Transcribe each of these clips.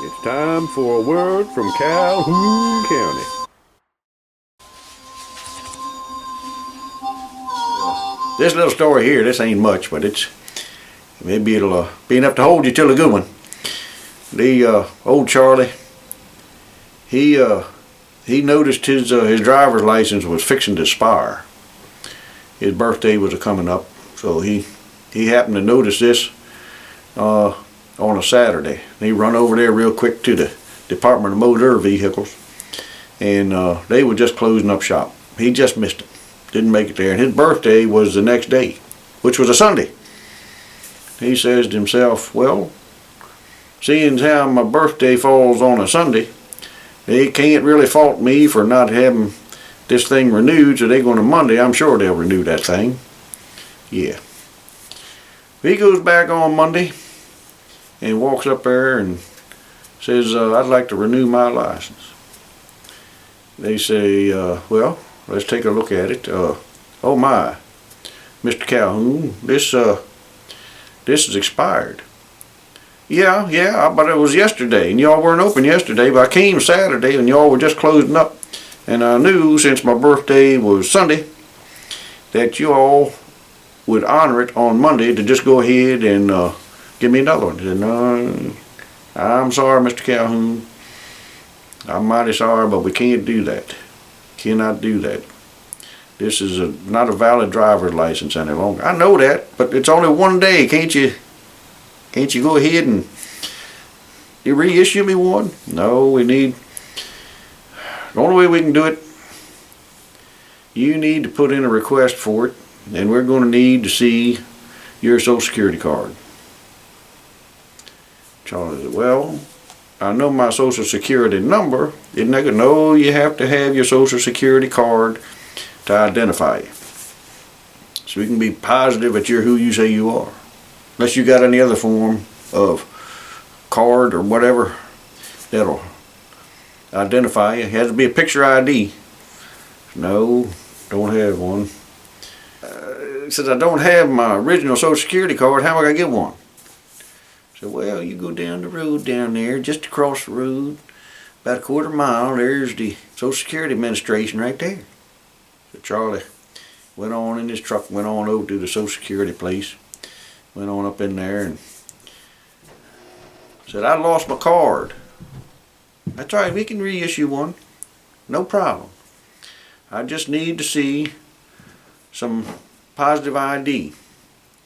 It's time for a word from Calhoun County. This little story here, this ain't much, but maybe it'll be enough to hold you till a good one. The old Charlie, he noticed his driver's license was fixing to expire. His birthday was coming up, so he happened to notice this on a Saturday. He run over there real quick to the Department of Motor Vehicles, and they were just closing up shop. He just missed it, didn't make it there, and his birthday was the next day, which was a Sunday. He says to himself, well, seeing how my birthday falls on a Sunday, they can't really fault me for not having this thing renewed, so they're going to Monday. I'm sure they'll renew that thing. Yeah. He goes back on Monday and walks up there and says, I'd like to renew my license. They say, well, let's take a look at it. Oh my, Mr. Calhoun, this is expired. Yeah, but it was yesterday, and y'all weren't open yesterday, but I came Saturday and y'all were just closing up, and I knew since my birthday was Sunday that you all would honor it on Monday to just go ahead and give me another one. And I'm sorry, Mr. Calhoun. I'm mighty sorry, but we can't do that. Cannot do that. This is not a valid driver's license any longer. I know that, but it's only one day. Can't you go ahead and you reissue me one? No, the only way we can do it, you need to put in a request for it, and we're going to need to see your Social Security card. Charlie said, well, I know my Social Security number. Isn't that good? No, you have to have your Social Security card to identify you, so we can be positive that you're who you say you are. Unless you got any other form of card or whatever that'll identify you. It has to be a picture ID. No, don't have one. Says I don't have my original Social Security card. How am I gonna get one? So well, you go down the road down there, just across the road, about a quarter mile. There's the Social Security Administration right there. So Charlie went on in his truck, went on over to the Social Security place, went on up in there and said, I lost my card. That's all right, we can reissue one. No problem. I just need to see some positive ID,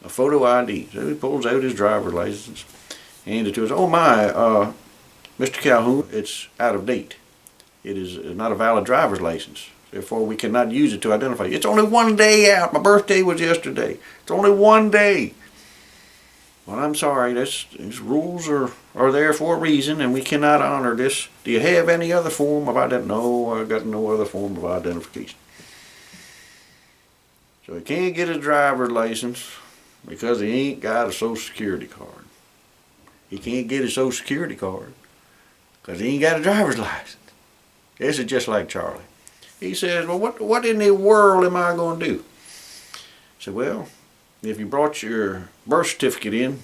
a photo ID. So he pulls out his driver's license, hands it to us. Oh my, Mr. Calhoun, it's out of date. It is not a valid driver's license. Therefore, we cannot use it to identify you. It's only one day out. My birthday was yesterday. It's only one day. Well, I'm sorry. These rules are there for a reason, and we cannot honor this. Do you have any other form of identification? No, I got no other form of identification. So he can't get his driver's license because he ain't got a Social Security card. He can't get his Social Security card because he ain't got a driver's license. This is just like Charlie. He says, well, what in the world am I going to do? I said, well, if you brought your birth certificate in,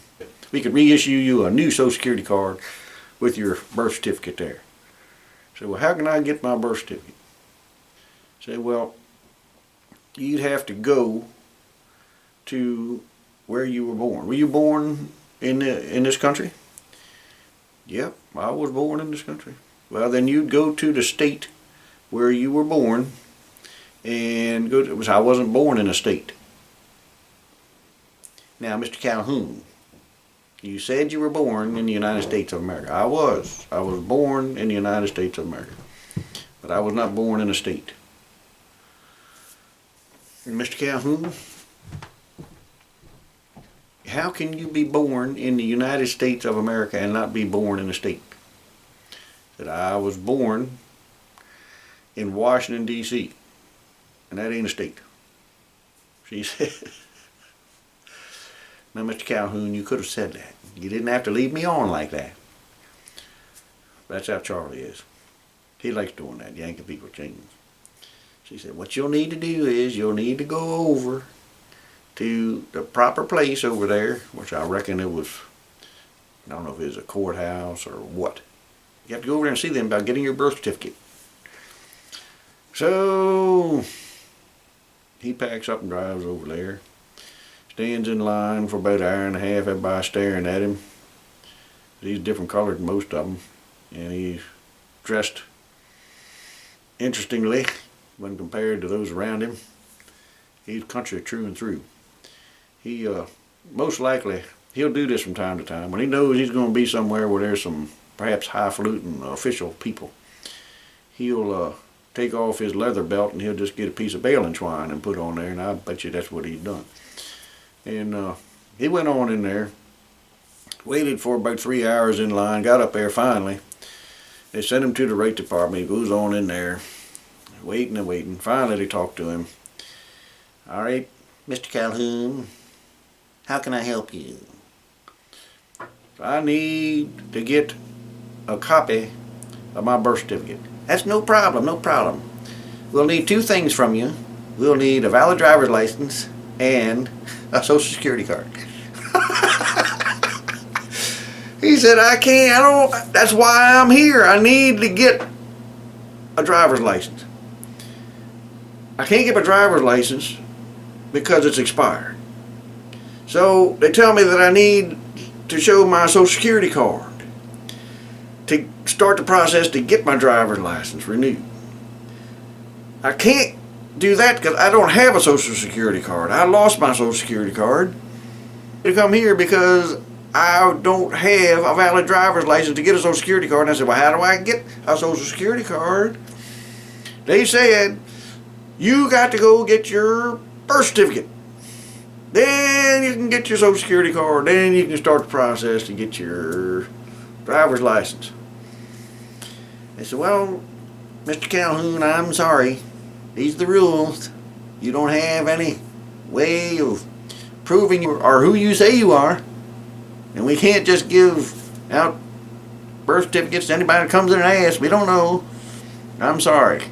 we could reissue you a new Social Security card with your birth certificate there. I said, well, how can I get my birth certificate? I said, well, you'd have to go to where you were born. Were you born in this country? Yep, I was born in this country. Well, then you'd go to the state where you were born and go to, I wasn't born in a state. Now, Mr. Calhoun, you said you were born in the United States of America. I was born in the United States of America, but I was not born in a state. And Mr. Calhoun, how can you be born in the United States of America and not be born in a state? That I was born in Washington, D.C., and that ain't a state. She said, now, Mr. Calhoun, you could have said that. You didn't have to leave me on like that. That's how Charlie is. He likes doing that, yanking people chains. She said, what you'll need to do is you'll need to go over to the proper place over there, which I reckon it was, I don't know if it was a courthouse or what. You have to go over there and see them about getting your birth certificate. So he packs up and drives over there. Stands in line for about an hour and a half, everybody staring at him. He's different colored than most of them, and he's dressed interestingly when compared to those around him. He's country true and through. He most likely he'll do this from time to time when he knows he's going to be somewhere where there's some perhaps highfalutin official people. He'll take off his leather belt and he'll just get a piece of baling twine and put on there, and I bet you that's what he's done. And he went on in there, waited for about 3 hours in line, got up there finally. They sent him to the rate department. He goes on in there, waiting and waiting. Finally they talked to him. All right, Mr. Calhoun, how can I help you? I need to get a copy of my birth certificate. That's no problem, no problem. We'll need 2 things from you. We'll need a valid driver's license and a social security card. He said, that's why I'm here. I need to get a driver's license. I can't get my driver's license because it's expired. So they tell me that I need to show my social security card to start the process to get my driver's license renewed. I can't do that because I don't have a social security card. I lost my social security card. To come here because I don't have a valid driver's license to get a social security card. And I said, well, how do I get a social security card? They said, you got to go get your birth certificate. Then you can get your social security card. Then you can start the process to get your driver's license. They said, well, Mr. Calhoun, I'm sorry. These are the rules. You don't have any way of proving you are who you say you are. And we can't just give out birth certificates to anybody that comes in and asks. We don't know. I'm sorry.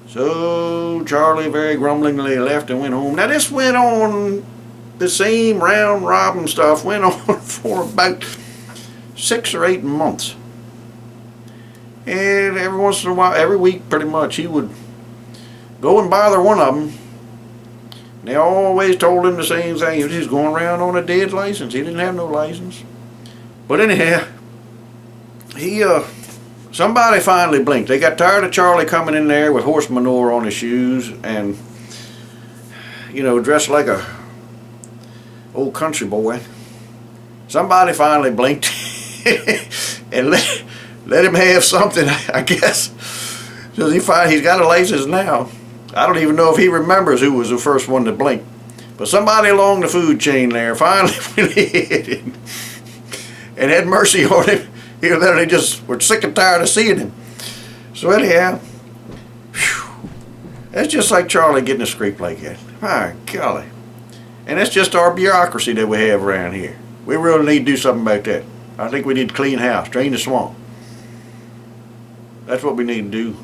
So Charlie very grumblingly left and went home. Now this went on, the same round robin stuff went on for about 6 or 8 months. And every once in a while, every week pretty much, he would go and bother one of them. They always told him the same thing. He was just going around on a dead license. He didn't have no license. But anyhow, somebody finally blinked. They got tired of Charlie coming in there with horse manure on his shoes and, dressed like a old country boy. Somebody finally blinked and let him have something, I guess. So he's got a license now. I don't even know if he remembers who was the first one to blink. But somebody along the food chain there finally hit him and had mercy on him. He literally just were sick and tired of seeing him. So anyhow, that's just like Charlie getting a scrape like that. My golly. And that's just our bureaucracy that we have around here. We really need to do something about that. I think we need to clean house, drain the swamp. That's what we need to do.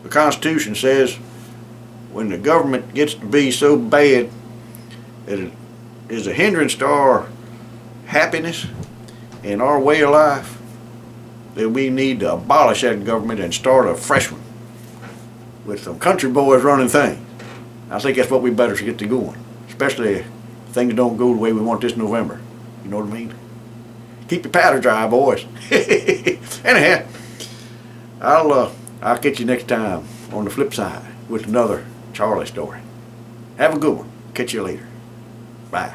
The Constitution says when the government gets to be so bad that it is a hindrance to our happiness and our way of life, that we need to abolish that government and start a fresh one with some country boys running things. I think that's what we better get to going, especially if things don't go the way we want this November. You know what I mean? Keep your powder dry, boys. Anyhow, I'll catch you next time on the flip side with another Charlie story. Have a good one. Catch you later. Bye.